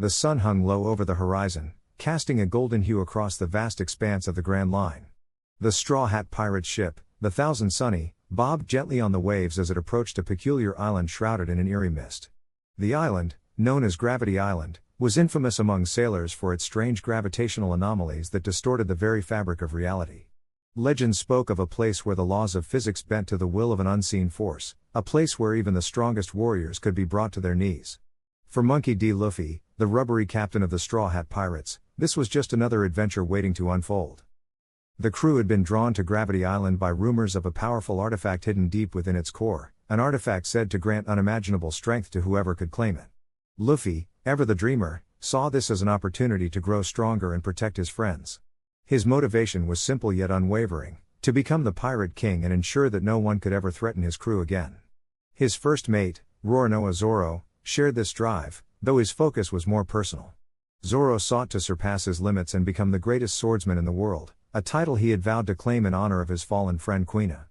The sun hung low over the horizon, casting a golden hue across the vast expanse of the Grand Line. The Straw Hat Pirate's ship, the Thousand Sunny, bobbed gently on the waves as it approached a peculiar island shrouded in an eerie mist. The island, known as Gravity Island, was infamous among sailors for its strange gravitational anomalies that distorted the very fabric of reality. Legends spoke of a place where the laws of physics bent to the will of an unseen force, a place where even the strongest warriors could be brought to their knees. For Monkey D. Luffy, the rubbery captain of the Straw Hat Pirates, this was just another adventure waiting to unfold. The crew had been drawn to Gravity Island by rumors of a powerful artifact hidden deep within its core, an artifact said to grant unimaginable strength to whoever could claim it. Luffy, ever the dreamer, saw this as an opportunity to grow stronger and protect his friends. His motivation was simple yet unwavering, to become the Pirate King and ensure that no one could ever threaten his crew again. His first mate, Roronoa Zoro, shared this drive, though his focus was more personal. Zoro sought to surpass his limits and become the greatest swordsman in the world, a title he had vowed to claim in honor of his fallen friend Quina.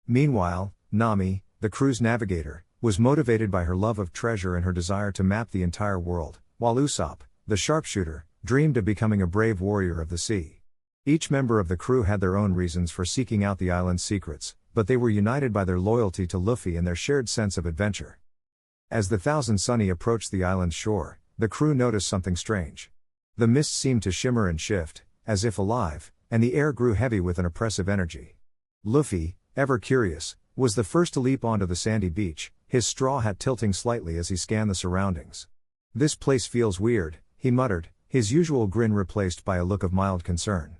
Meanwhile, Nami, the crew's navigator, was motivated by her love of treasure and her desire to map the entire world, while Usopp, the sharpshooter, dreamed of becoming a brave warrior of the sea. Each member of the crew had their own reasons for seeking out the island's secrets, but they were united by their loyalty to Luffy and their shared sense of adventure. As the Thousand Sunny approached the island's shore, the crew noticed something strange. The mist seemed to shimmer and shift, as if alive, and the air grew heavy with an oppressive energy. Luffy, ever curious, was the first to leap onto the sandy beach, his straw hat tilting slightly as he scanned the surroundings. "This place feels weird," he muttered, his usual grin replaced by a look of mild concern.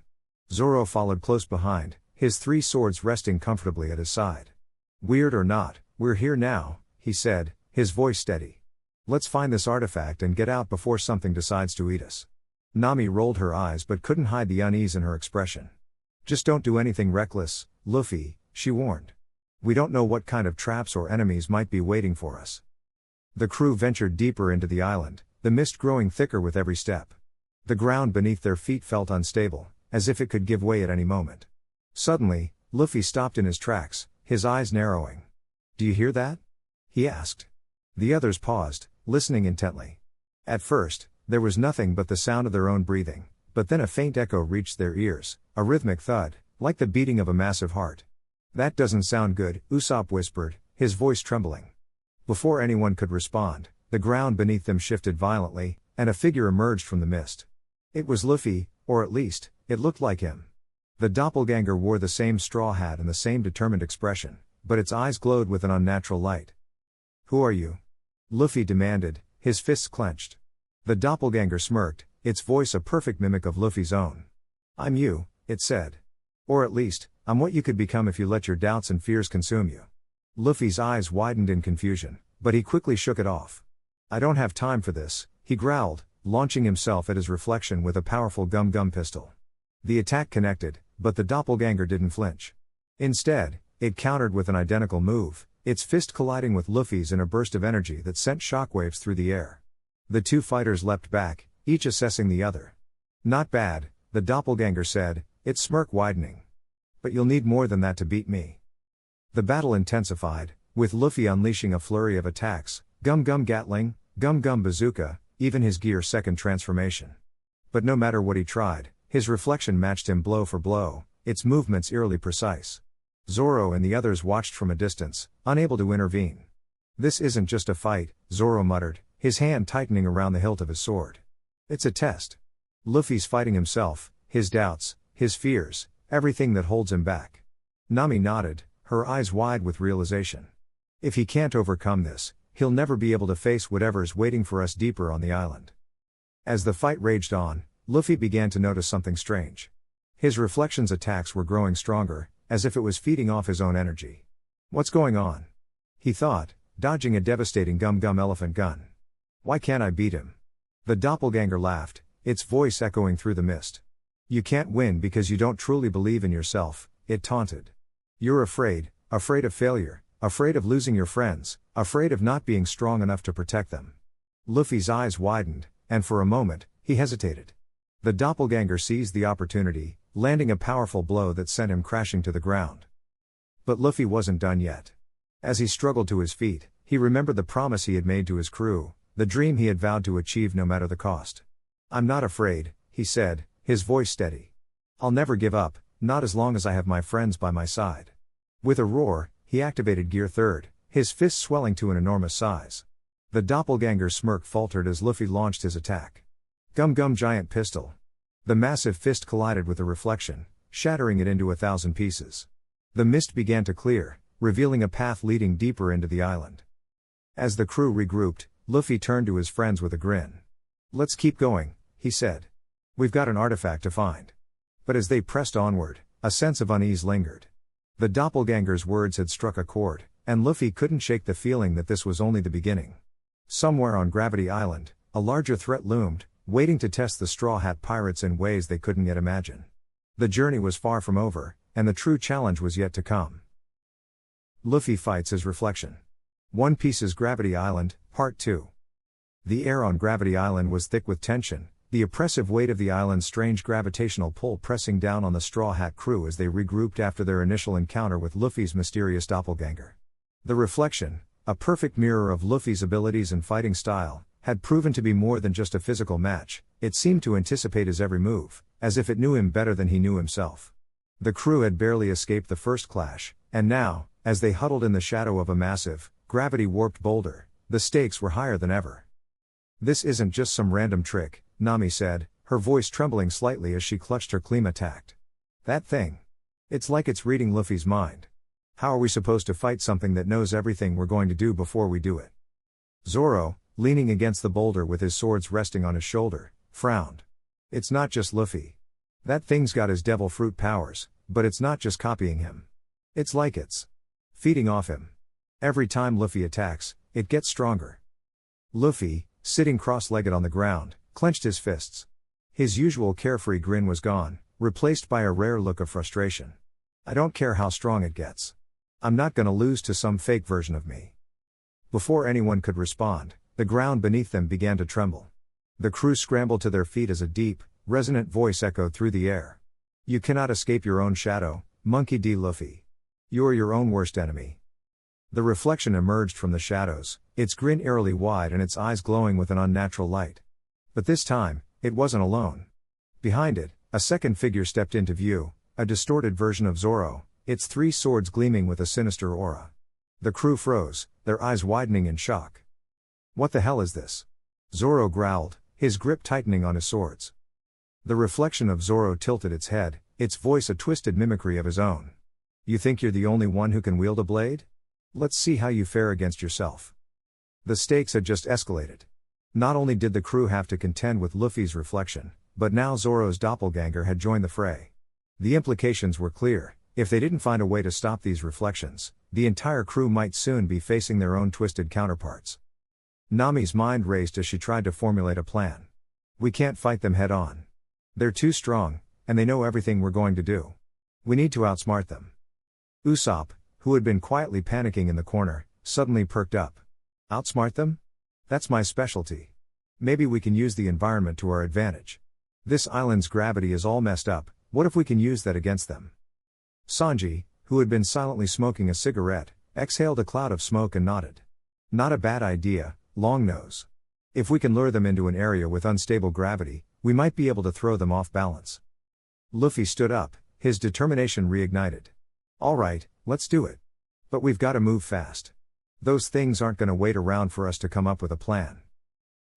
Zoro followed close behind, his three swords resting comfortably at his side. "Weird or not, we're here now," he said, his voice steady. "Let's find this artifact and get out before something decides to eat us." Nami rolled her eyes but couldn't hide the unease in her expression. "Just don't do anything reckless, Luffy," she warned. "We don't know what kind of traps or enemies might be waiting for us." The crew ventured deeper into the island, the mist growing thicker with every step. The ground beneath their feet felt unstable, as if it could give way at any moment. Suddenly, Luffy stopped in his tracks, his eyes narrowing. "Do you hear that?" he asked. The others paused, listening intently. At first, there was nothing but the sound of their own breathing, but then a faint echo reached their ears, a rhythmic thud, like the beating of a massive heart. "That doesn't sound good," Usopp whispered, his voice trembling. Before anyone could respond, the ground beneath them shifted violently, and a figure emerged from the mist. It was Luffy, or at least, it looked like him. The doppelganger wore the same straw hat and the same determined expression, but its eyes glowed with an unnatural light. "Who are you?" Luffy demanded, his fists clenched. The doppelganger smirked, its voice a perfect mimic of Luffy's own. "I'm you," it said. "Or at least, I'm what you could become if you let your doubts and fears consume you." Luffy's eyes widened in confusion, but he quickly shook it off. "I don't have time for this," he growled, launching himself at his reflection with a powerful gum-gum pistol. The attack connected, but the doppelganger didn't flinch. Instead, it countered with an identical move, its fist colliding with Luffy's in a burst of energy that sent shockwaves through the air. The two fighters leapt back, each assessing the other. "Not bad," the doppelganger said, its smirk widening. "But you'll need more than that to beat me." The battle intensified, with Luffy unleashing a flurry of attacks, Gum-Gum Gatling, Gum-Gum Bazooka, even his Gear Second transformation. But no matter what he tried, his reflection matched him blow for blow, its movements eerily precise. Zoro and the others watched from a distance, unable to intervene. "This isn't just a fight," Zoro muttered, his hand tightening around the hilt of his sword. "It's a test." Luffy's fighting himself, his doubts, his fears, everything that holds him back. Nami nodded, her eyes wide with realization. "If he can't overcome this, he'll never be able to face whatever's waiting for us deeper on the island." As the fight raged on, Luffy began to notice something strange. His reflection's attacks were growing stronger, as if it was feeding off his own energy. "What's going on?" he thought, dodging a devastating Gum-Gum elephant gun. "Why can't I beat him?" The doppelganger laughed, its voice echoing through the mist. "You can't win because you don't truly believe in yourself," it taunted. "You're afraid of failure, afraid of losing your friends, afraid of not being strong enough to protect them." Luffy's eyes widened, and for a moment, he hesitated. The doppelganger seized the opportunity, landing a powerful blow that sent him crashing to the ground. But Luffy wasn't done yet. As he struggled to his feet, he remembered the promise he had made to his crew, the dream he had vowed to achieve no matter the cost. "I'm not afraid," he said, his voice steady. "I'll never give up, not as long as I have my friends by my side." With a roar, he activated Gear 3rd, his fists swelling to an enormous size. The doppelganger's smirk faltered as Luffy launched his attack. Gum Gum Giant Pistol. The massive fist collided with the reflection, shattering it into 1,000 pieces. The mist began to clear, revealing a path leading deeper into the island. As the crew regrouped, Luffy turned to his friends with a grin. "Let's keep going," he said. "We've got an artifact to find." But as they pressed onward, a sense of unease lingered. The doppelganger's words had struck a chord, and Luffy couldn't shake the feeling that this was only the beginning. Somewhere on Gravity Island, a larger threat loomed, waiting to test the Straw Hat Pirates in ways they couldn't yet imagine. The journey was far from over, and the true challenge was yet to come. Luffy fights his reflection. One Piece's Gravity Island, Part 2. The air on Gravity Island was thick with tension, the oppressive weight of the island's strange gravitational pull pressing down on the Straw Hat crew as they regrouped after their initial encounter with Luffy's mysterious doppelganger. The reflection, a perfect mirror of Luffy's abilities and fighting style, had proven to be more than just a physical match. It seemed to anticipate his every move, as if it knew him better than he knew himself. The crew had barely escaped the first clash, and now, as they huddled in the shadow of a massive, gravity-warped boulder, the stakes were higher than ever. "This isn't just some random trick," Nami said, her voice trembling slightly as she clutched her Klima tact. "That thing. It's like it's reading Luffy's mind. How are we supposed to fight something that knows everything we're going to do before we do it?" Zoro, leaning against the boulder with his swords resting on his shoulder, frowned. "It's not just Luffy. That thing's got his devil fruit powers, but it's not just copying him. It's like it's feeding off him. Every time Luffy attacks, it gets stronger." Luffy, sitting cross-legged on the ground, clenched his fists. His usual carefree grin was gone, replaced by a rare look of frustration. "I don't care how strong it gets. I'm not gonna lose to some fake version of me." Before anyone could respond, the ground beneath them began to tremble. The crew scrambled to their feet as a deep, resonant voice echoed through the air. "You cannot escape your own shadow, Monkey D. Luffy. You are your own worst enemy." The reflection emerged from the shadows, its grin eerily wide and its eyes glowing with an unnatural light. But this time, it wasn't alone. Behind it, a second figure stepped into view, a distorted version of Zoro, its three swords gleaming with a sinister aura. The crew froze, their eyes widening in shock. "What the hell is this?" Zoro growled, his grip tightening on his swords. The reflection of Zoro tilted its head, its voice a twisted mimicry of his own. "You think you're the only one who can wield a blade? Let's see how you fare against yourself." The stakes had just escalated. Not only did the crew have to contend with Luffy's reflection, but now Zoro's doppelganger had joined the fray. The implications were clear: if they didn't find a way to stop these reflections, the entire crew might soon be facing their own twisted counterparts. Nami's mind raced as she tried to formulate a plan. "We can't fight them head on. They're too strong, and they know everything we're going to do. We need to outsmart them." Usopp, who had been quietly panicking in the corner, suddenly perked up. "Outsmart them? That's my specialty. Maybe we can use the environment to our advantage. This island's gravity is all messed up, what if we can use that against them?" Sanji, who had been silently smoking a cigarette, exhaled a cloud of smoke and nodded. "Not a bad idea, Longnose. If we can lure them into an area with unstable gravity, we might be able to throw them off balance." Luffy stood up, his determination reignited. "All right, let's do it. But we've got to move fast. Those things aren't going to wait around for us to come up with a plan."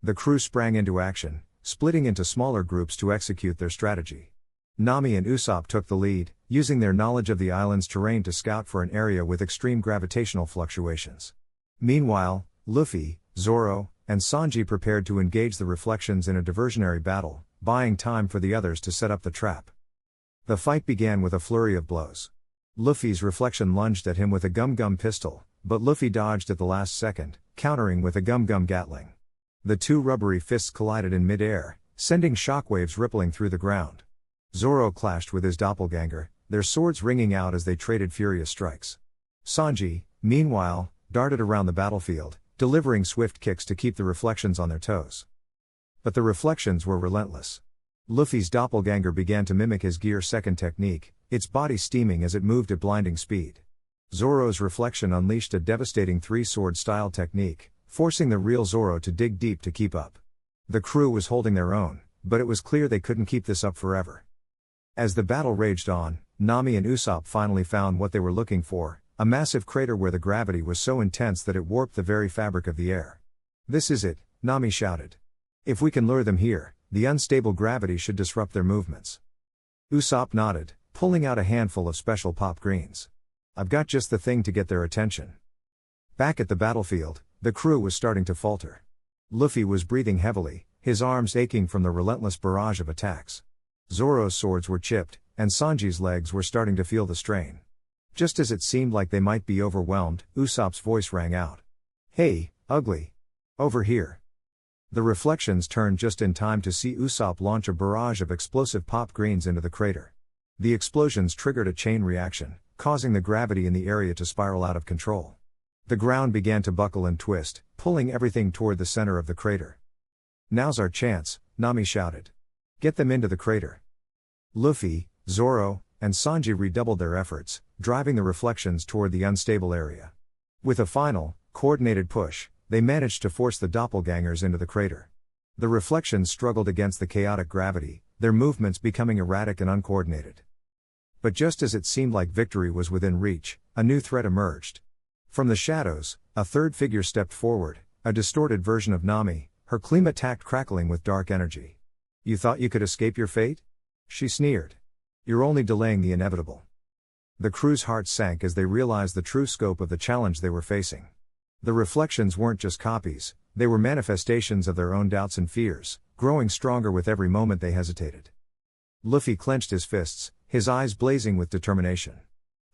The crew sprang into action, splitting into smaller groups to execute their strategy. Nami and Usopp took the lead, using their knowledge of the island's terrain to scout for an area with extreme gravitational fluctuations. Meanwhile, Luffy, Zoro, and Sanji prepared to engage the reflections in a diversionary battle, buying time for the others to set up the trap. The fight began with a flurry of blows. Luffy's reflection lunged at him with a Gum Gum pistol, but Luffy dodged at the last second, countering with a Gum Gum Gatling. The two rubbery fists collided in mid-air, sending shockwaves rippling through the ground. Zoro clashed with his doppelganger, their swords ringing out as they traded furious strikes. Sanji, meanwhile, darted around the battlefield, delivering swift kicks to keep the reflections on their toes. But the reflections were relentless. Luffy's doppelganger began to mimic his Gear 2nd technique, its body steaming as it moved at blinding speed. Zoro's reflection unleashed a devastating three-sword style technique, forcing the real Zoro to dig deep to keep up. The crew was holding their own, but it was clear they couldn't keep this up forever. As the battle raged on, Nami and Usopp finally found what they were looking for, a massive crater where the gravity was so intense that it warped the very fabric of the air. "This is it," Nami shouted. "If we can lure them here, the unstable gravity should disrupt their movements." Usopp nodded, pulling out a handful of special pop greens. "I've got just the thing to get their attention." Back at the battlefield, the crew was starting to falter. Luffy was breathing heavily, his arms aching from the relentless barrage of attacks. Zoro's swords were chipped, and Sanji's legs were starting to feel the strain. Just as it seemed like they might be overwhelmed, Usopp's voice rang out. "Hey, ugly! Over here!" The reflections turned just in time to see Usopp launch a barrage of explosive pop greens into the crater. The explosions triggered a chain reaction, causing the gravity in the area to spiral out of control. The ground began to buckle and twist, pulling everything toward the center of the crater. "Now's our chance," Nami shouted. "Get them into the crater." Luffy, Zoro, and Sanji redoubled their efforts, driving the reflections toward the unstable area. With a final, coordinated push, they managed to force the doppelgangers into the crater. The reflections struggled against the chaotic gravity, their movements becoming erratic and uncoordinated. But just as it seemed like victory was within reach, a new threat emerged. From the shadows, a third figure stepped forward, a distorted version of Nami, her Klima crackling with dark energy. "You thought you could escape your fate?" she sneered. "You're only delaying the inevitable." The crew's hearts sank as they realized the true scope of the challenge they were facing. The reflections weren't just copies, they were manifestations of their own doubts and fears, growing stronger with every moment they hesitated. Luffy clenched his fists, his eyes blazing with determination.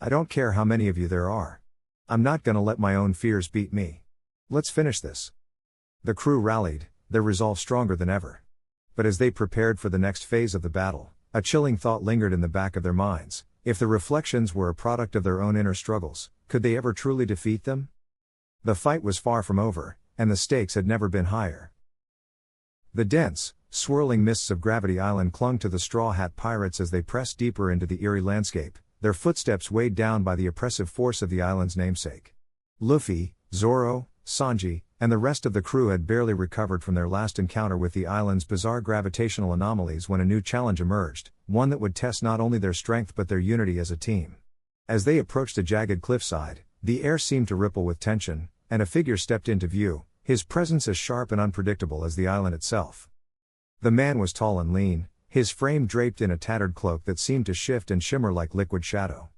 "I don't care how many of you there are. I'm not gonna let my own fears beat me. Let's finish this." The crew rallied, their resolve stronger than ever. But as they prepared for the next phase of the battle, a chilling thought lingered in the back of their minds. If the reflections were a product of their own inner struggles, could they ever truly defeat them? The fight was far from over, and the stakes had never been higher. The dense, swirling mists of Gravity Island clung to the Straw Hat Pirates as they pressed deeper into the eerie landscape, their footsteps weighed down by the oppressive force of the island's namesake. Luffy, Zoro, Sanji, and the rest of the crew had barely recovered from their last encounter with the island's bizarre gravitational anomalies when a new challenge emerged, one that would test not only their strength but their unity as a team. As they approached a jagged cliffside, the air seemed to ripple with tension, and a figure stepped into view, his presence as sharp and unpredictable as the island itself. The man was tall and lean, his frame draped in a tattered cloak that seemed to shift and shimmer like liquid shadow.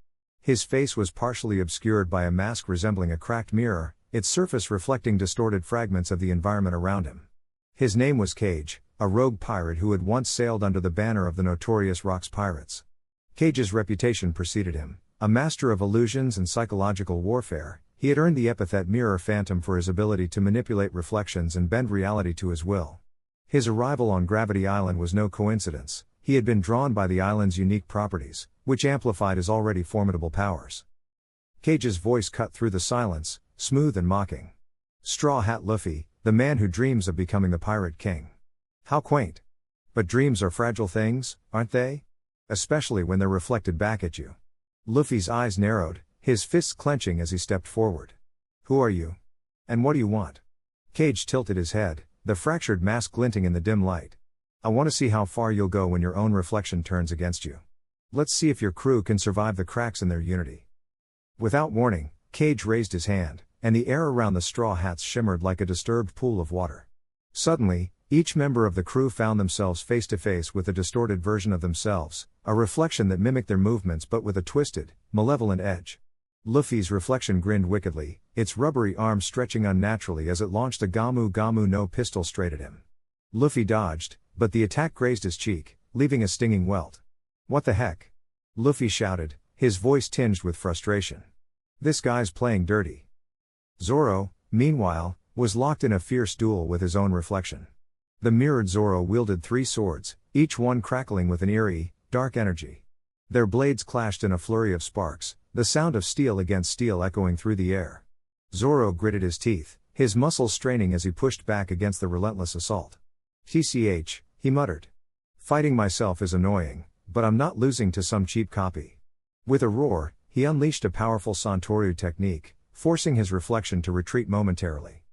His face was partially obscured by a mask resembling a cracked mirror, its surface reflecting distorted fragments of the environment around him. His name was Cage, a rogue pirate who had once sailed under the banner of the notorious Rocks Pirates. Cage's reputation preceded him, a master of illusions and psychological warfare. He had earned the epithet Mirror Phantom for his ability to manipulate reflections and bend reality to his will. His arrival on Gravity Island was no coincidence. He had been drawn by the island's unique properties, which amplified his already formidable powers. Cage's voice cut through the silence, smooth and mocking. "Straw Hat Luffy, the man who dreams of becoming the Pirate King. How quaint. But dreams are fragile things, aren't they? Especially when they're reflected back at you." Luffy's eyes narrowed, his fists clenching as he stepped forward. "Who are you? And what do you want?" Cage tilted his head, the fractured mask glinting in the dim light. "I want to see how far you'll go when your own reflection turns against you. Let's see if your crew can survive the cracks in their unity." Without warning, Cage raised his hand, and the air around the Straw Hats shimmered like a disturbed pool of water. Suddenly, each member of the crew found themselves face to face with a distorted version of themselves, a reflection that mimicked their movements but with a twisted, malevolent edge. Luffy's reflection grinned wickedly, its rubbery arm stretching unnaturally as it launched a Gamu Gamu no pistol straight at him. Luffy dodged, but the attack grazed his cheek, leaving a stinging welt. "What the heck?" Luffy shouted, his voice tinged with frustration. "This guy's playing dirty." Zoro, meanwhile, was locked in a fierce duel with his own reflection. The mirrored Zoro wielded 3 swords, each one crackling with an eerie, dark energy. Their blades clashed in a flurry of sparks, the sound of steel against steel echoing through the air. Zoro gritted his teeth, his muscles straining as he pushed back against the relentless assault. "TCH, he muttered. "Fighting myself is annoying, but I'm not losing to some cheap copy." With a roar, he unleashed a powerful Santoryu technique, forcing his reflection to retreat momentarily.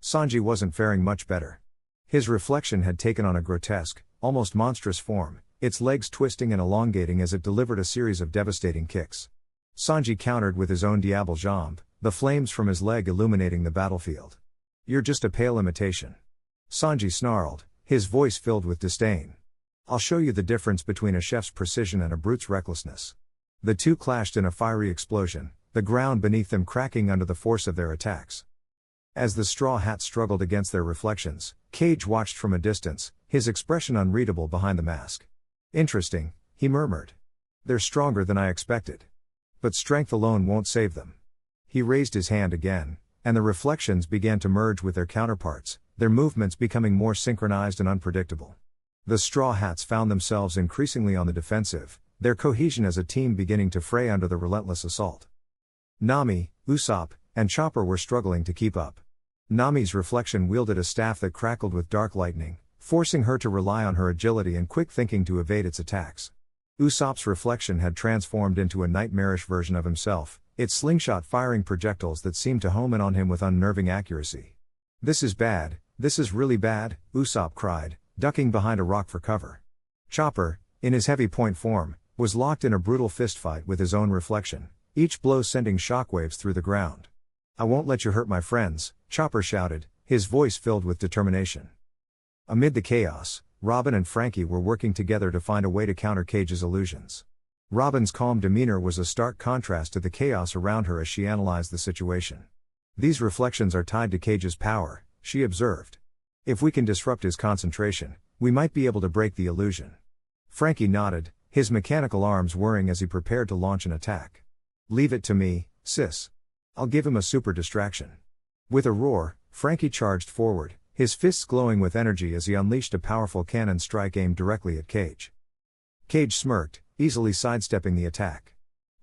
Sanji wasn't faring much better. His reflection had taken on a grotesque, almost monstrous form, its legs twisting and elongating as it delivered a series of devastating kicks. Sanji countered with his own Diable Jambe, the flames from his leg illuminating the battlefield. "You're just a pale imitation." Sanji snarled, his voice filled with disdain. "I'll show you the difference between a chef's precision and a brute's recklessness." The two clashed in a fiery explosion, the ground beneath them cracking under the force of their attacks. As the Straw Hats struggled against their reflections, Cage watched from a distance, his expression unreadable behind the mask. "Interesting," he murmured. "They're stronger than I expected. But strength alone won't save them." He raised his hand again, and the reflections began to merge with their counterparts, their movements becoming more synchronized and unpredictable. The Straw Hats found themselves increasingly on the defensive, their cohesion as a team beginning to fray under the relentless assault. Nami, Usopp, and Chopper were struggling to keep up. Nami's reflection wielded a staff that crackled with dark lightning, forcing her to rely on her agility and quick thinking to evade its attacks. Usopp's reflection had transformed into a nightmarish version of himself, its slingshot firing projectiles that seemed to home in on him with unnerving accuracy. "This is bad, this is really bad," Usopp cried, ducking behind a rock for cover. Chopper, in his heavy point form, was locked in a brutal fistfight with his own reflection, each blow sending shockwaves through the ground. "I won't let you hurt my friends," Chopper shouted, his voice filled with determination. Amid the chaos, Robin and Frankie were working together to find a way to counter Cage's illusions. Robin's calm demeanor was a stark contrast to the chaos around her as she analyzed the situation. "These reflections are tied to Cage's power," she observed. "If we can disrupt his concentration, we might be able to break the illusion." Frankie nodded, his mechanical arms whirring as he prepared to launch an attack. "Leave it to me, sis. I'll give him a super distraction." With a roar, Frankie charged forward, his fists glowing with energy as he unleashed a powerful cannon strike aimed directly at Cage. Cage smirked, easily sidestepping the attack.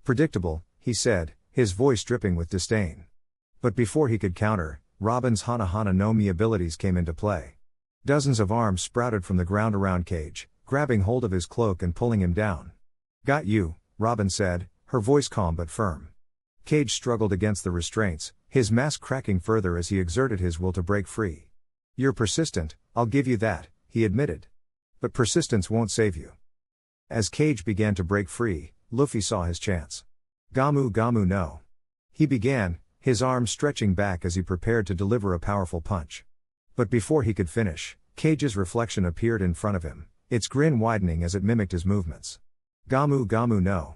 "Predictable," he said, his voice dripping with disdain. But before he could counter, Robin's Hana Hana no Mi abilities came into play. Dozens of arms sprouted from the ground around Cage, grabbing hold of his cloak and pulling him down. "Got you," Robin said, her voice calm but firm. Cage struggled against the restraints, his mask cracking further as he exerted his will to break free. "You're persistent, I'll give you that," he admitted. "But persistence won't save you." As Cage began to break free, Luffy saw his chance. "Gamu Gamu no." He began, his arms stretching back as he prepared to deliver a powerful punch. But before he could finish, Cage's reflection appeared in front of him, its grin widening as it mimicked his movements. "Gamu Gamu no."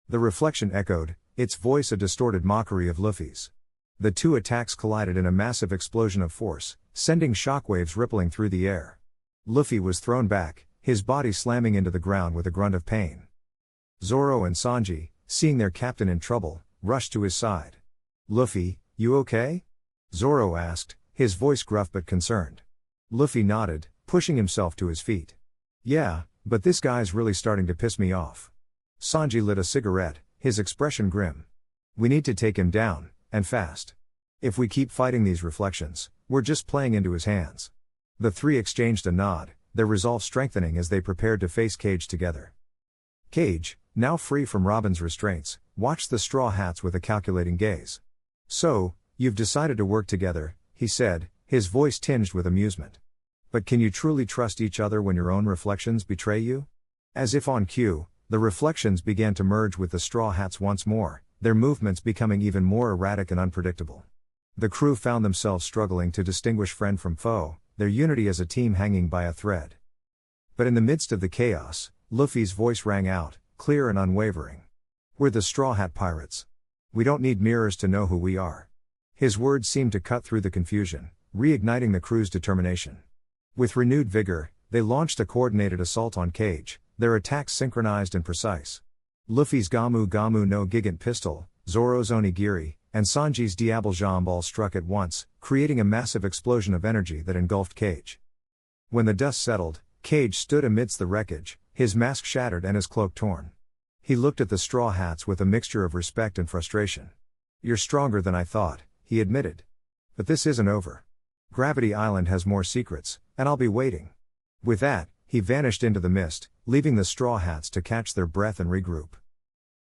The reflection echoed, its voice a distorted mockery of Luffy's. The two attacks collided in a massive explosion of force, sending shockwaves rippling through the air. Luffy was thrown back, his body slamming into the ground with a grunt of pain. Zoro and Sanji, seeing their captain in trouble, rushed to his side. "Luffy, you okay?" Zoro asked, his voice gruff but concerned. Luffy nodded, pushing himself to his feet. "Yeah, but this guy's really starting to piss me off." Sanji lit a cigarette, his expression grim. "We need to take him down, and fast. If we keep fighting these reflections, we're just playing into his hands." The three exchanged a nod, their resolve strengthening as they prepared to face Cage together. Cage, now free from Robin's restraints, watched the Straw Hats with a calculating gaze. "So, you've decided to work together," he said, his voice tinged with amusement. "But can you truly trust each other when your own reflections betray you?" As if on cue, the reflections began to merge with the Straw Hats once more, their movements becoming even more erratic and unpredictable. The crew found themselves struggling to distinguish friend from foe, their unity as a team hanging by a thread. But in the midst of the chaos, Luffy's voice rang out, clear and unwavering. "We're the Straw Hat Pirates. We don't need mirrors to know who we are." His words seemed to cut through the confusion, reigniting the crew's determination. With renewed vigor, they launched a coordinated assault on Cage, their attacks synchronized and precise. Luffy's Gamu Gamu no Gigant pistol, Zoro's Onigiri, and Sanji's Diable Jambe all struck at once, creating a massive explosion of energy that engulfed Cage. When the dust settled, Cage stood amidst the wreckage, his mask shattered and his cloak torn. He looked at the Straw Hats with a mixture of respect and frustration. "You're stronger than I thought," he admitted. "But this isn't over. Gravity Island has more secrets, and I'll be waiting." With that, he vanished into the mist, leaving the Straw Hats to catch their breath and regroup.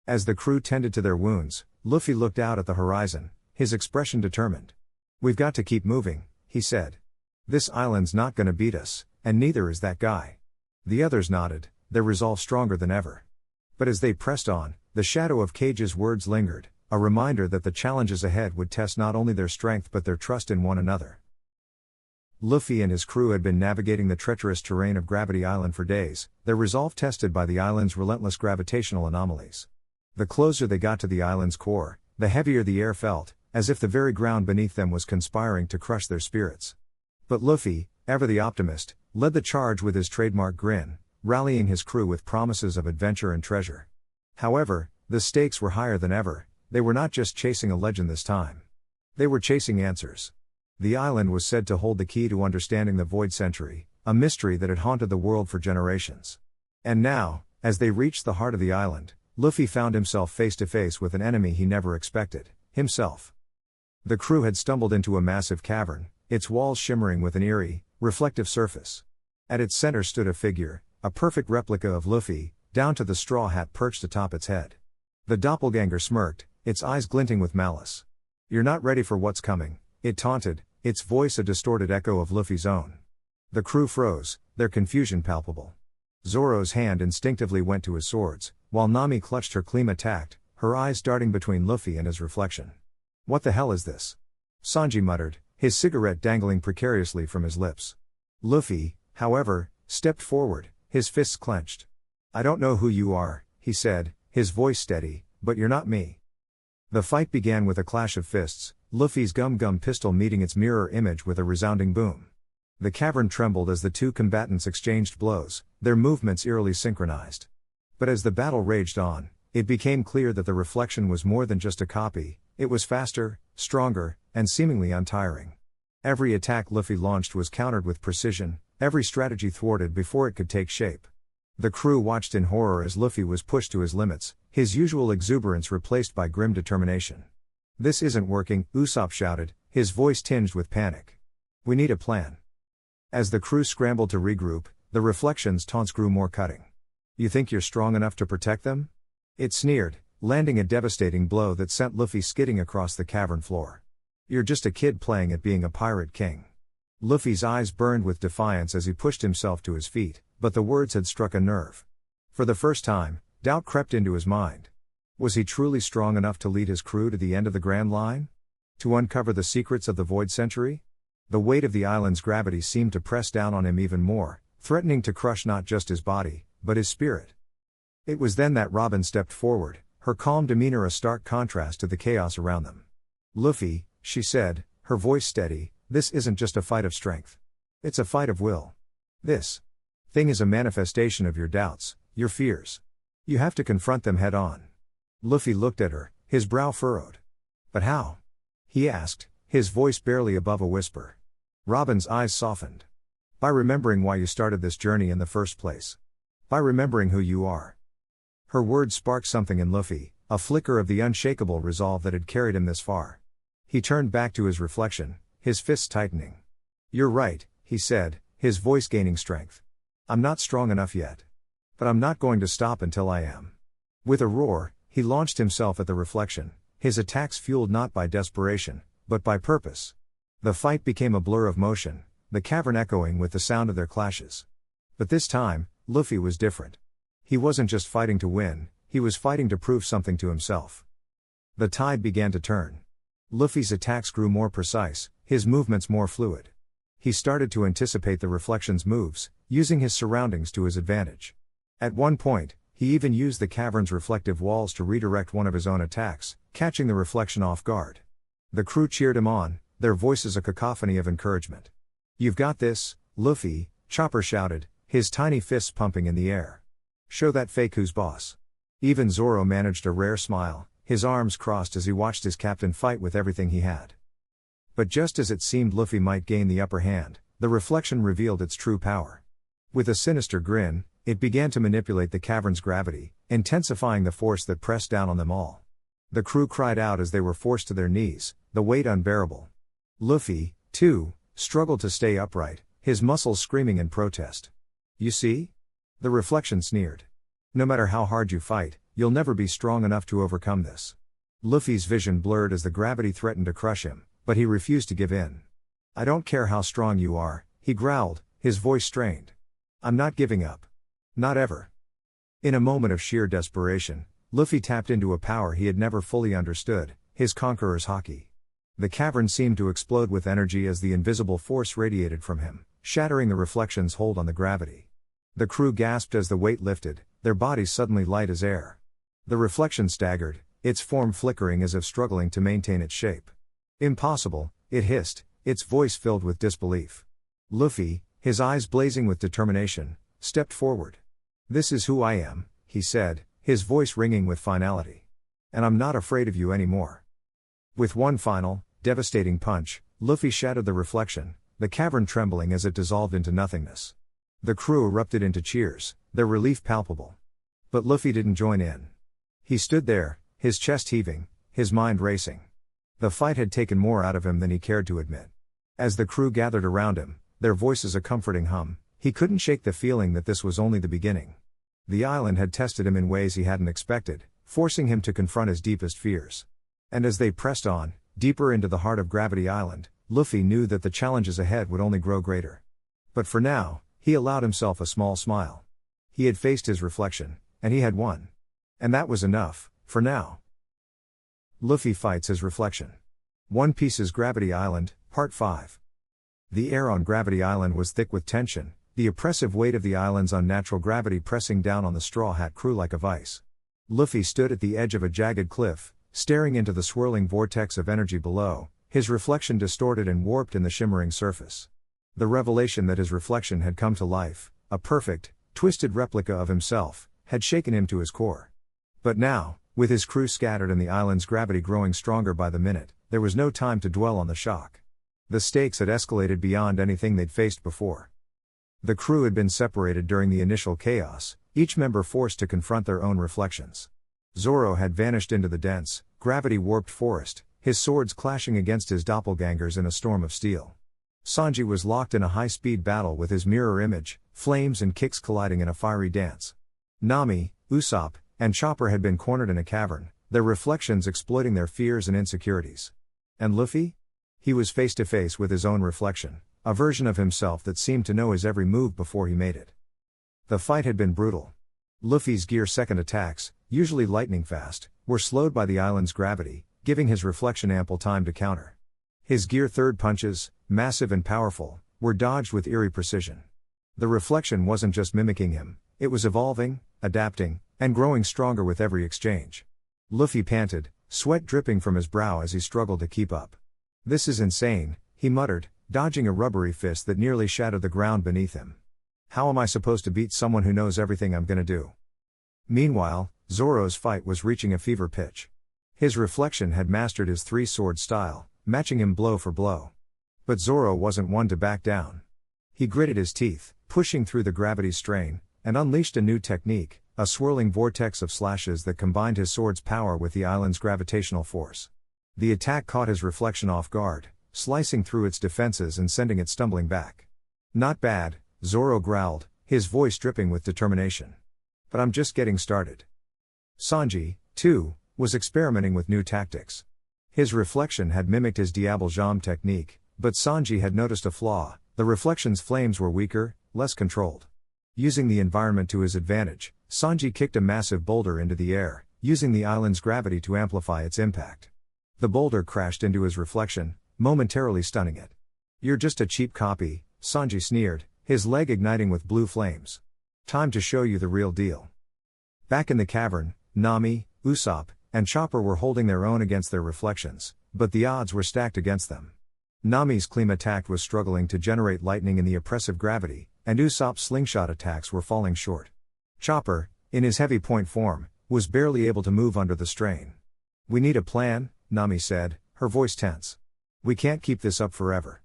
As the crew tended to their wounds, Luffy looked out at the horizon, his expression determined. "We've got to keep moving," he said. "This island's not gonna beat us, and neither is that guy." The others nodded, their resolve stronger than ever. But as they pressed on, the shadow of Cage's words lingered, a reminder that the challenges ahead would test not only their strength but their trust in one another. Luffy and his crew had been navigating the treacherous terrain of Gravity Island for days, their resolve tested by the island's relentless gravitational anomalies. The closer they got to the island's core, the heavier the air felt, as if the very ground beneath them was conspiring to crush their spirits. But Luffy, ever the optimist, led the charge with his trademark grin, rallying his crew with promises of adventure and treasure. However, the stakes were higher than ever. They were not just chasing a legend this time. They were chasing answers. The island was said to hold the key to understanding the Void Century, a mystery that had haunted the world for generations. And now, as they reached the heart of the island, Luffy found himself face to face with an enemy he never expected, himself. The crew had stumbled into a massive cavern, its walls shimmering with an eerie, reflective surface. At its center stood a figure, a perfect replica of Luffy, down to the straw hat perched atop its head. The doppelganger smirked, its eyes glinting with malice. "You're not ready for what's coming," it taunted, its voice a distorted echo of Luffy's own. The crew froze, their confusion palpable. Zoro's hand instinctively went to his swords, while Nami clutched her Klima tact, her eyes darting between Luffy and his reflection. "What the hell is this?" Sanji muttered, his cigarette dangling precariously from his lips. Luffy, however, stepped forward, his fists clenched. "I don't know who you are," he said, his voice steady, "but you're not me." The fight began with a clash of fists, Luffy's gum-gum pistol meeting its mirror image with a resounding boom. The cavern trembled as the two combatants exchanged blows, their movements eerily synchronized. But as the battle raged on, it became clear that the reflection was more than just a copy, it was faster, stronger, and seemingly untiring. Every attack Luffy launched was countered with precision, every strategy thwarted before it could take shape. The crew watched in horror as Luffy was pushed to his limits, his usual exuberance replaced by grim determination. "This isn't working," Usopp shouted, his voice tinged with panic. "We need a plan." As the crew scrambled to regroup, the reflection's taunts grew more cutting. "You think you're strong enough to protect them?" it sneered, landing a devastating blow that sent Luffy skidding across the cavern floor. "You're just a kid playing at being a pirate king." Luffy's eyes burned with defiance as he pushed himself to his feet, but the words had struck a nerve. For the first time, doubt crept into his mind. Was he truly strong enough to lead his crew to the end of the Grand Line? To uncover the secrets of the Void Century? The weight of the island's gravity seemed to press down on him even more, threatening to crush not just his body, but his spirit. It was then that Robin stepped forward, her calm demeanor a stark contrast to the chaos around them. "Luffy," she said, her voice steady, "this isn't just a fight of strength. It's a fight of will. This thing is a manifestation of your doubts, your fears. You have to confront them head on." Luffy looked at her, his brow furrowed. "But how?" he asked, his voice barely above a whisper. Robin's eyes softened. "By remembering why you started this journey in the first place. By remembering who you are." Her words sparked something in Luffy, a flicker of the unshakable resolve that had carried him this far. He turned back to his reflection, his fists tightening. "You're right," he said, his voice gaining strength. "I'm not strong enough yet. But I'm not going to stop until I am." With a roar, he launched himself at the reflection, his attacks fueled not by desperation, but by purpose. The fight became a blur of motion, the cavern echoing with the sound of their clashes. But this time, Luffy was different. He wasn't just fighting to win, he was fighting to prove something to himself. The tide began to turn. Luffy's attacks grew more precise, his movements more fluid. He started to anticipate the reflection's moves, using his surroundings to his advantage. At one point, he even used the cavern's reflective walls to redirect one of his own attacks, catching the reflection off guard. The crew cheered him on, their voices a cacophony of encouragement. "You've got this, Luffy," Chopper shouted, his tiny fists pumping in the air. "Show that fake who's boss." Even Zoro managed a rare smile, his arms crossed as he watched his captain fight with everything he had. But just as it seemed Luffy might gain the upper hand, the reflection revealed its true power. With a sinister grin, it began to manipulate the cavern's gravity, intensifying the force that pressed down on them all. The crew cried out as they were forced to their knees, the weight unbearable. Luffy, too, struggled to stay upright, his muscles screaming in protest. "You see?" the reflection sneered. "No matter how hard you fight, you'll never be strong enough to overcome this." Luffy's vision blurred as the gravity threatened to crush him, but he refused to give in. I don't care how strong you are, he growled, his voice strained. I'm not giving up. Not ever. In a moment of sheer desperation, Luffy tapped into a power he had never fully understood, his conqueror's haki. The cavern seemed to explode with energy as the invisible force radiated from him, shattering the reflection's hold on the gravity. The crew gasped as the weight lifted, their bodies suddenly light as air. The reflection staggered, its form flickering as if struggling to maintain its shape. Impossible, it hissed, its voice filled with disbelief. Luffy, his eyes blazing with determination, stepped forward. This is who I am, he said, his voice ringing with finality. And I'm not afraid of you anymore. With one final, devastating punch, Luffy shattered the reflection, the cavern trembling as it dissolved into nothingness. The crew erupted into cheers, their relief palpable. But Luffy didn't join in. He stood there, his chest heaving, his mind racing. The fight had taken more out of him than he cared to admit. As the crew gathered around him, their voices a comforting hum, he couldn't shake the feeling that this was only the beginning. The island had tested him in ways he hadn't expected, forcing him to confront his deepest fears. And as they pressed on, deeper into the heart of Gravity Island, Luffy knew that the challenges ahead would only grow greater. But for now, he allowed himself a small smile. He had faced his reflection, and he had won. And that was enough, for now. Luffy fights his reflection. One Piece's Gravity Island, Part 5. The air on Gravity Island was thick with tension, the oppressive weight of the island's unnatural gravity pressing down on the Straw Hat crew like a vice. Luffy stood at the edge of a jagged cliff, staring into the swirling vortex of energy below, his reflection distorted and warped in the shimmering surface. The revelation that his reflection had come to life, a perfect, twisted replica of himself, had shaken him to his core. But now, with his crew scattered and the island's gravity growing stronger by the minute, there was no time to dwell on the shock. The stakes had escalated beyond anything they'd faced before. The crew had been separated during the initial chaos, each member forced to confront their own reflections. Zoro had vanished into the dense, gravity-warped forest, his swords clashing against his doppelgangers in a storm of steel. Sanji was locked in a high-speed battle with his mirror image, flames and kicks colliding in a fiery dance. Nami, Usopp, and Chopper had been cornered in a cavern, their reflections exploiting their fears and insecurities. And Luffy? He was face to face with his own reflection, a version of himself that seemed to know his every move before he made it. The fight had been brutal. Luffy's Gear Second attacks, usually lightning fast, were slowed by the island's gravity, giving his reflection ample time to counter. His Gear Third punches, massive and powerful, were dodged with eerie precision. The reflection wasn't just mimicking him, it was evolving, adapting, and growing stronger with every exchange. Luffy panted, sweat dripping from his brow as he struggled to keep up. This is insane, he muttered, dodging a rubbery fist that nearly shattered the ground beneath him. How am I supposed to beat someone who knows everything I'm gonna do? Meanwhile, Zoro's fight was reaching a fever pitch. His reflection had mastered his three-sword style, matching him blow for blow. But Zoro wasn't one to back down. He gritted his teeth, pushing through the gravity strain, and unleashed a new technique, a swirling vortex of slashes that combined his sword's power with the island's gravitational force. The attack caught his reflection off guard, slicing through its defenses and sending it stumbling back. Not bad, Zoro growled, his voice dripping with determination. But I'm just getting started. Sanji, too, was experimenting with new tactics. His reflection had mimicked his Diable Jambe technique, but Sanji had noticed a flaw: the reflection's flames were weaker, less controlled. Using the environment to his advantage, Sanji kicked a massive boulder into the air, using the island's gravity to amplify its impact. The boulder crashed into his reflection, momentarily stunning it. "You're just a cheap copy," Sanji sneered, his leg igniting with blue flames. "Time to show you the real deal." Back in the cavern, Nami, Usopp, and Chopper were holding their own against their reflections, but the odds were stacked against them. Nami's Kleem attack was struggling to generate lightning in the oppressive gravity, and Usopp's slingshot attacks were falling short. Chopper, in his heavy point form, was barely able to move under the strain. "We need a plan," Nami said, her voice tense. "We can't keep this up forever."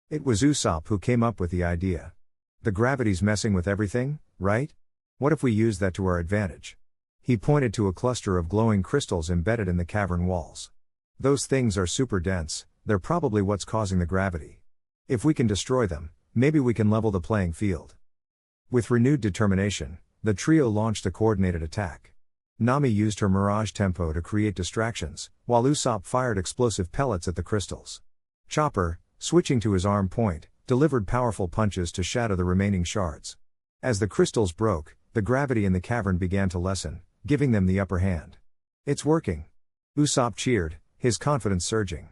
It was Usopp who came up with the idea. "The gravity's messing with everything, right? What if we use that to our advantage?" He pointed to a cluster of glowing crystals embedded in the cavern walls. "Those things are super dense, they're probably what's causing the gravity. If we can destroy them, maybe we can level the playing field." With renewed determination, the trio launched a coordinated attack. Nami used her Mirage Tempo to create distractions, while Usopp fired explosive pellets at the crystals. Chopper, switching to his arm point, delivered powerful punches to shatter the remaining shards. As the crystals broke, the gravity in the cavern began to lessen, giving them the upper hand. "It's working!" Usopp cheered, his confidence surging.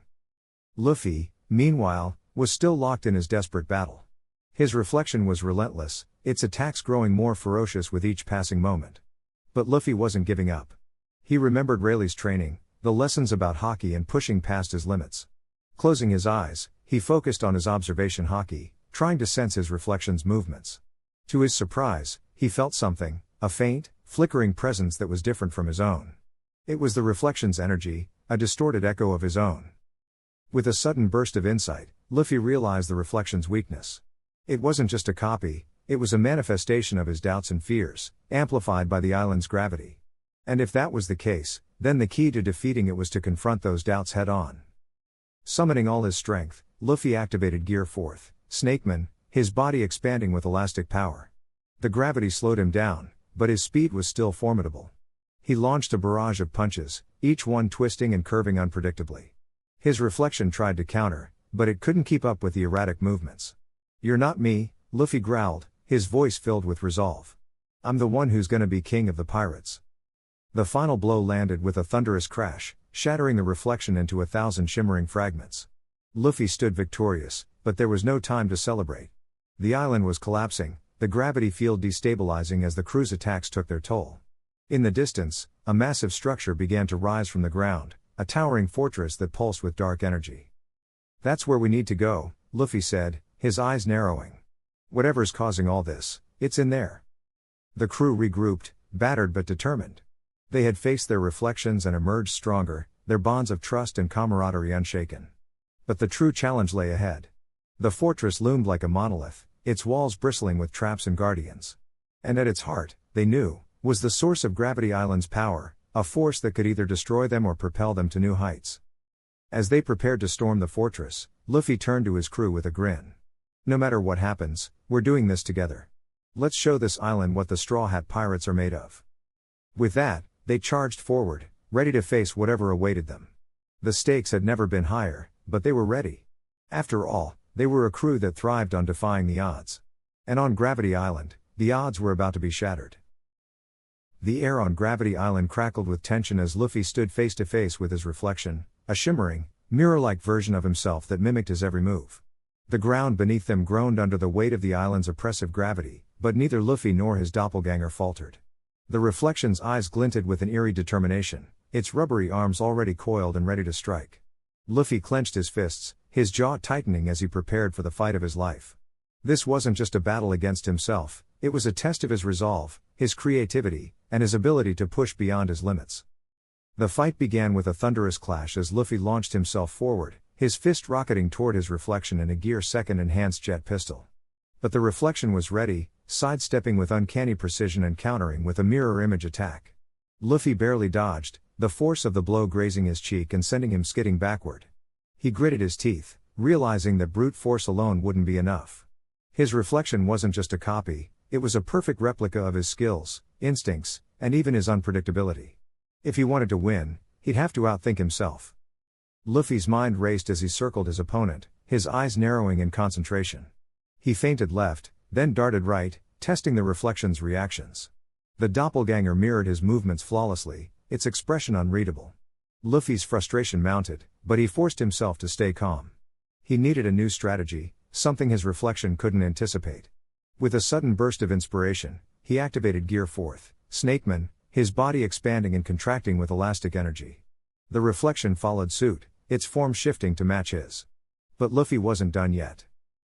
Luffy, meanwhile, was still locked in his desperate battle. His reflection was relentless, its attacks growing more ferocious with each passing moment. But Luffy wasn't giving up. He remembered Rayleigh's training, the lessons about hockey and pushing past his limits. Closing his eyes, he focused on his observation hockey, trying to sense his reflection's movements. To his surprise, he felt something, a faint, flickering presence that was different from his own. It was the reflection's energy, a distorted echo of his own. With a sudden burst of insight, Luffy realized the reflection's weakness. It wasn't just a copy, it was a manifestation of his doubts and fears, amplified by the island's gravity. And if that was the case, then the key to defeating it was to confront those doubts head-on. Summoning all his strength, Luffy activated Gear 4th, Snakeman, his body expanding with elastic power. The gravity slowed him down, but his speed was still formidable. He launched a barrage of punches, each one twisting and curving unpredictably. His reflection tried to counter, but it couldn't keep up with the erratic movements. "You're not me," Luffy growled, his voice filled with resolve. "I'm the one who's gonna be king of the pirates." The final blow landed with a thunderous crash, shattering the reflection into 1,000 shimmering fragments. Luffy stood victorious, but there was no time to celebrate. The island was collapsing, the gravity field destabilizing as the crew's attacks took their toll. In the distance, a massive structure began to rise from the ground, a towering fortress that pulsed with dark energy. "That's where we need to go," Luffy said, his eyes narrowing. "Whatever's causing all this, it's in there." The crew regrouped, battered but determined. They had faced their reflections and emerged stronger, their bonds of trust and camaraderie unshaken. But the true challenge lay ahead. The fortress loomed like a monolith, its walls bristling with traps and guardians. And at its heart, they knew, was the source of Gravity Island's power, a force that could either destroy them or propel them to new heights. As they prepared to storm the fortress, Luffy turned to his crew with a grin. "No matter what happens, we're doing this together. Let's show this island what the Straw Hat Pirates are made of." With that, they charged forward, ready to face whatever awaited them. The stakes had never been higher, but they were ready. After all, they were a crew that thrived on defying the odds. And on Gravity Island, the odds were about to be shattered. The air on Gravity Island crackled with tension as Luffy stood face to face with his reflection, a shimmering, mirror-like version of himself that mimicked his every move. The ground beneath them groaned under the weight of the island's oppressive gravity, but neither Luffy nor his doppelganger faltered. The reflection's eyes glinted with an eerie determination, its rubbery arms already coiled and ready to strike. Luffy clenched his fists, his jaw tightening as he prepared for the fight of his life. This wasn't just a battle against himself, it was a test of his resolve, his creativity, and his ability to push beyond his limits. The fight began with a thunderous clash as Luffy launched himself forward, his fist rocketing toward his reflection in a Gear 2nd enhanced jet pistol. But the reflection was ready, sidestepping with uncanny precision and countering with a mirror image attack. Luffy barely dodged, the force of the blow grazing his cheek and sending him skidding backward. He gritted his teeth, realizing that brute force alone wouldn't be enough. His reflection wasn't just a copy, it was a perfect replica of his skills, instincts, and even his unpredictability. If he wanted to win, he'd have to outthink himself. Luffy's mind raced as he circled his opponent, his eyes narrowing in concentration. He feinted left, then darted right, testing the reflection's reactions. The doppelganger mirrored his movements flawlessly, its expression unreadable. Luffy's frustration mounted, but he forced himself to stay calm. He needed a new strategy, something his reflection couldn't anticipate. With a sudden burst of inspiration, he activated Gear 4th, Snakeman, his body expanding and contracting with elastic energy. The reflection followed suit, its form shifting to match his. But Luffy wasn't done yet.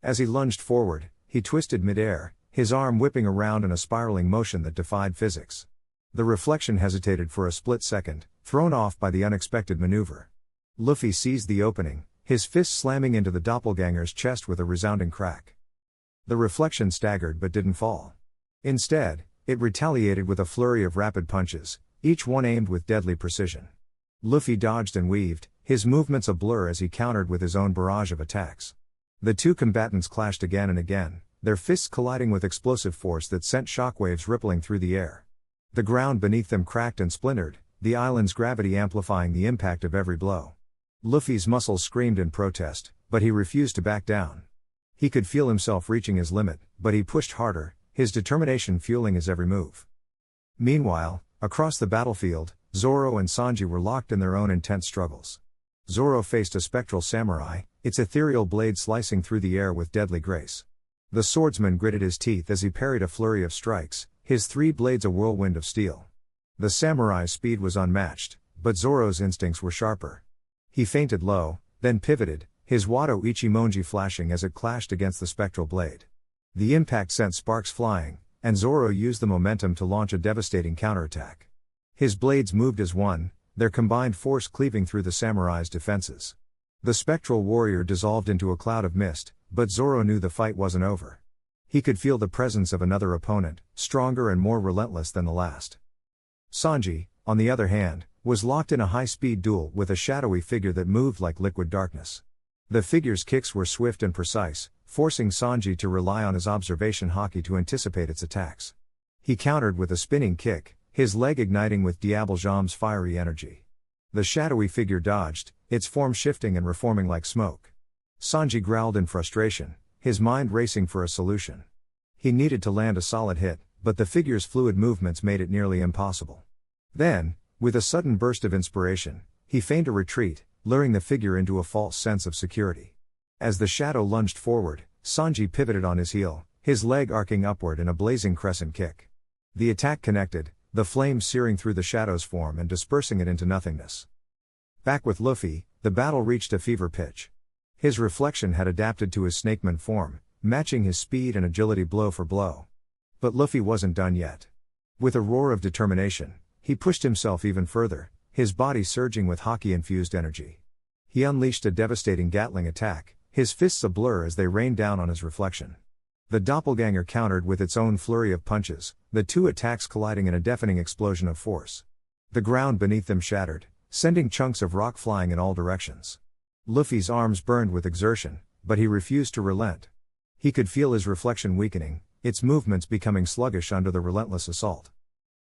As he lunged forward, he twisted midair, his arm whipping around in a spiraling motion that defied physics. The reflection hesitated for a split second, thrown off by the unexpected maneuver. Luffy seized the opening, his fist slamming into the doppelganger's chest with a resounding crack. The reflection staggered but didn't fall. Instead, it retaliated with a flurry of rapid punches, each one aimed with deadly precision. Luffy dodged and weaved, his movements a blur as he countered with his own barrage of attacks. The two combatants clashed again and again, their fists colliding with explosive force that sent shockwaves rippling through the air. The ground beneath them cracked and splintered, the island's gravity amplifying the impact of every blow. Luffy's muscles screamed in protest, but he refused to back down. He could feel himself reaching his limit, but he pushed harder, his determination fueling his every move. Meanwhile, across the battlefield, Zoro and Sanji were locked in their own intense struggles. Zoro faced a spectral samurai, its ethereal blade slicing through the air with deadly grace. The swordsman gritted his teeth as he parried a flurry of strikes, his 3 blades a whirlwind of steel. The samurai's speed was unmatched, but Zoro's instincts were sharper. He feinted low, then pivoted, his Wado Ichimonji flashing as it clashed against the spectral blade. The impact sent sparks flying, and Zoro used the momentum to launch a devastating counterattack. His blades moved as one, their combined force cleaving through the samurai's defenses. The spectral warrior dissolved into a cloud of mist, but Zoro knew the fight wasn't over. He could feel the presence of another opponent, stronger and more relentless than the last. Sanji, on the other hand, was locked in a high-speed duel with a shadowy figure that moved like liquid darkness. The figure's kicks were swift and precise, forcing Sanji to rely on his observation haki to anticipate its attacks. He countered with a spinning kick, his leg igniting with Diaboljame's fiery energy. The shadowy figure dodged, its form shifting and reforming like smoke. Sanji growled in frustration, his mind racing for a solution. He needed to land a solid hit, but the figure's fluid movements made it nearly impossible. Then, with a sudden burst of inspiration, he feigned a retreat, luring the figure into a false sense of security. As the shadow lunged forward, Sanji pivoted on his heel, his leg arcing upward in a blazing crescent kick. The attack connected, the flames searing through the shadow's form and dispersing it into nothingness. Back with Luffy, the battle reached a fever pitch. His reflection had adapted to his snakeman form, matching his speed and agility blow for blow. But Luffy wasn't done yet. With a roar of determination, he pushed himself even further, his body surging with haki-infused energy. He unleashed a devastating Gatling attack, his fists a blur as they rained down on his reflection. The doppelganger countered with its own flurry of punches, the 2 attacks colliding in a deafening explosion of force. The ground beneath them shattered, sending chunks of rock flying in all directions. Luffy's arms burned with exertion, but he refused to relent. He could feel his reflection weakening, its movements becoming sluggish under the relentless assault.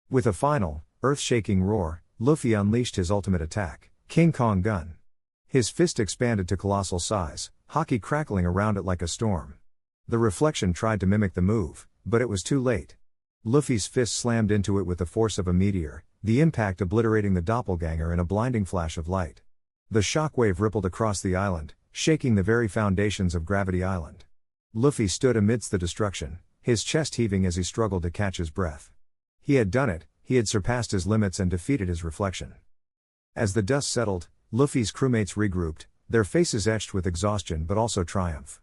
With a final, earth-shaking roar, Luffy unleashed his ultimate attack, King Kong Gun. His fist expanded to colossal size, haki crackling around it like a storm. The reflection tried to mimic the move, but it was too late. Luffy's fist slammed into it with the force of a meteor, the impact obliterating the doppelganger in a blinding flash of light. The shockwave rippled across the island, shaking the very foundations of Gravity Island. Luffy stood amidst the destruction, his chest heaving as he struggled to catch his breath. He had done it, he had surpassed his limits and defeated his reflection. As the dust settled, Luffy's crewmates regrouped, their faces etched with exhaustion but also triumph.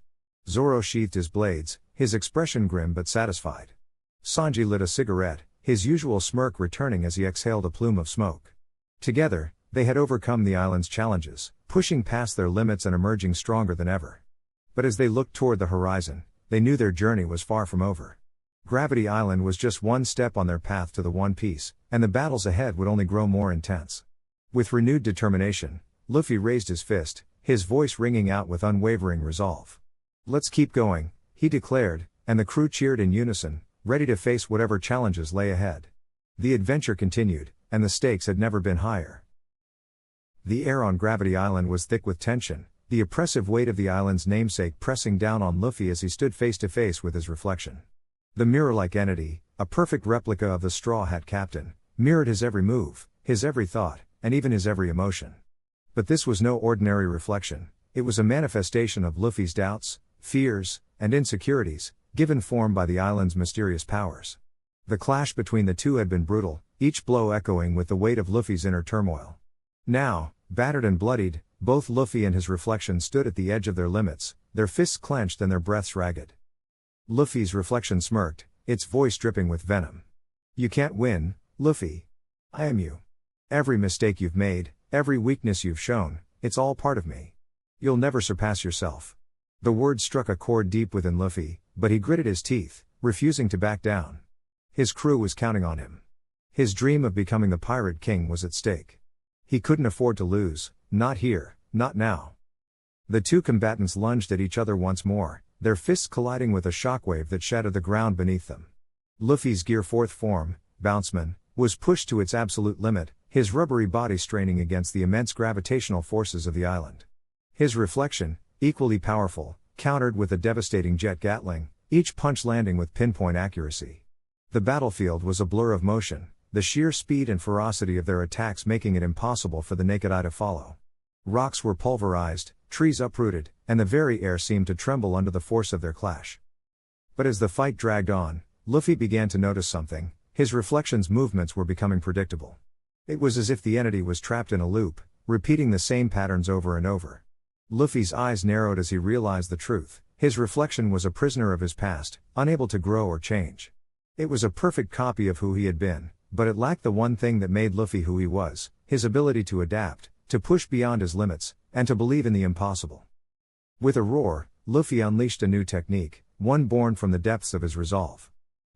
Zoro sheathed his blades, his expression grim but satisfied. Sanji lit a cigarette, his usual smirk returning as he exhaled a plume of smoke. Together, they had overcome the island's challenges, pushing past their limits and emerging stronger than ever. But as they looked toward the horizon, they knew their journey was far from over. Gravity Island was just one step on their path to the One Piece, and the battles ahead would only grow more intense. With renewed determination, Luffy raised his fist, his voice ringing out with unwavering resolve. "Let's keep going," he declared, and the crew cheered in unison, ready to face whatever challenges lay ahead. The adventure continued, and the stakes had never been higher. The air on Gravity Island was thick with tension, the oppressive weight of the island's namesake pressing down on Luffy as he stood face to face with his reflection. The mirror-like entity, a perfect replica of the Straw Hat Captain, mirrored his every move, his every thought, and even his every emotion. But this was no ordinary reflection, it was a manifestation of Luffy's doubts, fears, and insecurities, given form by the island's mysterious powers. The clash between the two had been brutal, each blow echoing with the weight of Luffy's inner turmoil. Now, battered and bloodied, both Luffy and his reflection stood at the edge of their limits, their fists clenched and their breaths ragged. Luffy's reflection smirked, its voice dripping with venom. "You can't win, Luffy. I am you. Every mistake you've made, every weakness you've shown, it's all part of me. You'll never surpass yourself." The words struck a chord deep within Luffy, but he gritted his teeth, refusing to back down. His crew was counting on him. His dream of becoming the Pirate King was at stake. He couldn't afford to lose, not here, not now. The two combatants lunged at each other once more, their fists colliding with a shockwave that shattered the ground beneath them. Luffy's Gear 4th form, Bounceman, was pushed to its absolute limit, his rubbery body straining against the immense gravitational forces of the island. His reflection, equally powerful, countered with a devastating jet Gatling, each punch landing with pinpoint accuracy. The battlefield was a blur of motion, the sheer speed and ferocity of their attacks making it impossible for the naked eye to follow. Rocks were pulverized, trees uprooted, and the very air seemed to tremble under the force of their clash. But as the fight dragged on, Luffy began to notice something. His reflection's movements were becoming predictable. It was as if the entity was trapped in a loop, repeating the same patterns over and over. Luffy's eyes narrowed as he realized the truth. His reflection was a prisoner of his past, unable to grow or change. It was a perfect copy of who he had been, but it lacked the one thing that made Luffy who he was, his ability to adapt, to push beyond his limits, and to believe in the impossible. With a roar, Luffy unleashed a new technique, one born from the depths of his resolve.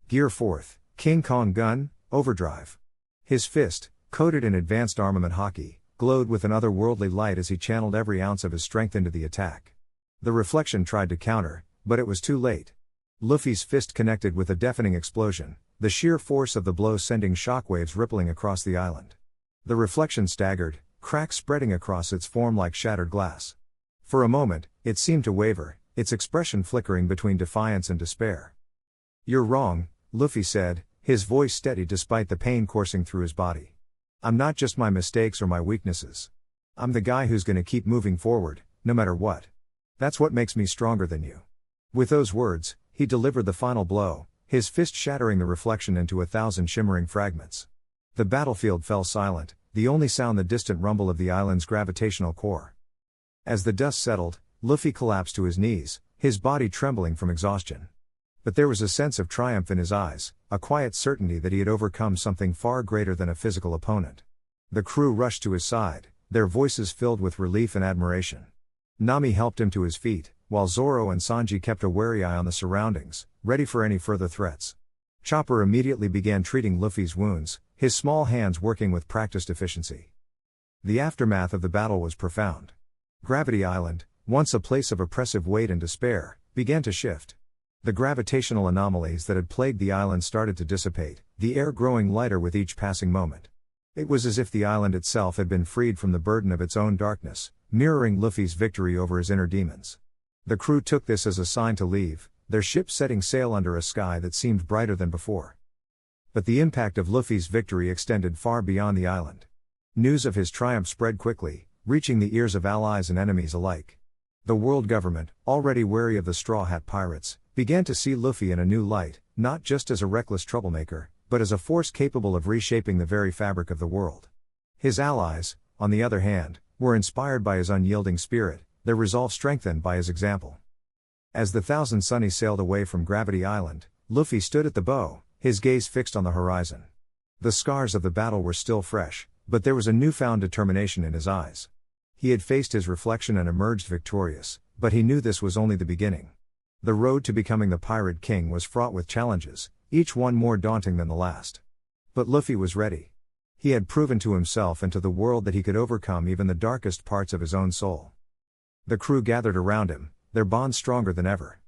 Gear 4th, King Kong Gun, Overdrive. His fist, coated in advanced armament hockey, glowed with an otherworldly light as he channeled every ounce of his strength into the attack. The reflection tried to counter, but it was too late. Luffy's fist connected with a deafening explosion, the sheer force of the blow sending shockwaves rippling across the island. The reflection staggered, cracks spreading across its form like shattered glass. For a moment, it seemed to waver, its expression flickering between defiance and despair. "You're wrong," Luffy said, his voice steady despite the pain coursing through his body. "I'm not just my mistakes or my weaknesses. I'm the guy who's gonna keep moving forward, no matter what. That's what makes me stronger than you." With those words, he delivered the final blow, his fist shattering the reflection into 1,000 shimmering fragments. The battlefield fell silent, the only sound the distant rumble of the island's gravitational core. As the dust settled, Luffy collapsed to his knees, his body trembling from exhaustion. But there was a sense of triumph in his eyes, a quiet certainty that he had overcome something far greater than a physical opponent. The crew rushed to his side, their voices filled with relief and admiration. Nami helped him to his feet, while Zoro and Sanji kept a wary eye on the surroundings, ready for any further threats. Chopper immediately began treating Luffy's wounds, his small hands working with practiced efficiency. The aftermath of the battle was profound. Gravity Island, once a place of oppressive weight and despair, began to shift. The gravitational anomalies that had plagued the island started to dissipate, the air growing lighter with each passing moment. It was as if the island itself had been freed from the burden of its own darkness, mirroring Luffy's victory over his inner demons. The crew took this as a sign to leave, their ship setting sail under a sky that seemed brighter than before. But the impact of Luffy's victory extended far beyond the island. News of his triumph spread quickly, reaching the ears of allies and enemies alike. The world government, already wary of the Straw Hat Pirates, began to see Luffy in a new light, not just as a reckless troublemaker, but as a force capable of reshaping the very fabric of the world. His allies, on the other hand, were inspired by his unyielding spirit, their resolve strengthened by his example. As the 1,000 Sunnies sailed away from Gravity Island, Luffy stood at the bow, his gaze fixed on the horizon. The scars of the battle were still fresh, but there was a newfound determination in his eyes. He had faced his reflection and emerged victorious, but he knew this was only the beginning. The road to becoming the Pirate King was fraught with challenges, each one more daunting than the last. But Luffy was ready. He had proven to himself and to the world that he could overcome even the darkest parts of his own soul. The crew gathered around him, their bond stronger than ever.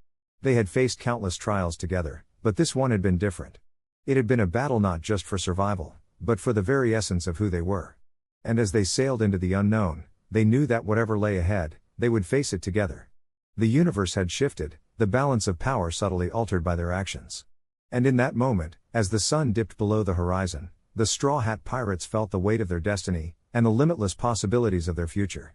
They had faced countless trials together, but this one had been different. It had been a battle not just for survival, but for the very essence of who they were. And as they sailed into the unknown, they knew that whatever lay ahead, they would face it together. The universe had shifted, the balance of power subtly altered by their actions. And in that moment, as the sun dipped below the horizon, the Straw Hat Pirates felt the weight of their destiny, and the limitless possibilities of their future.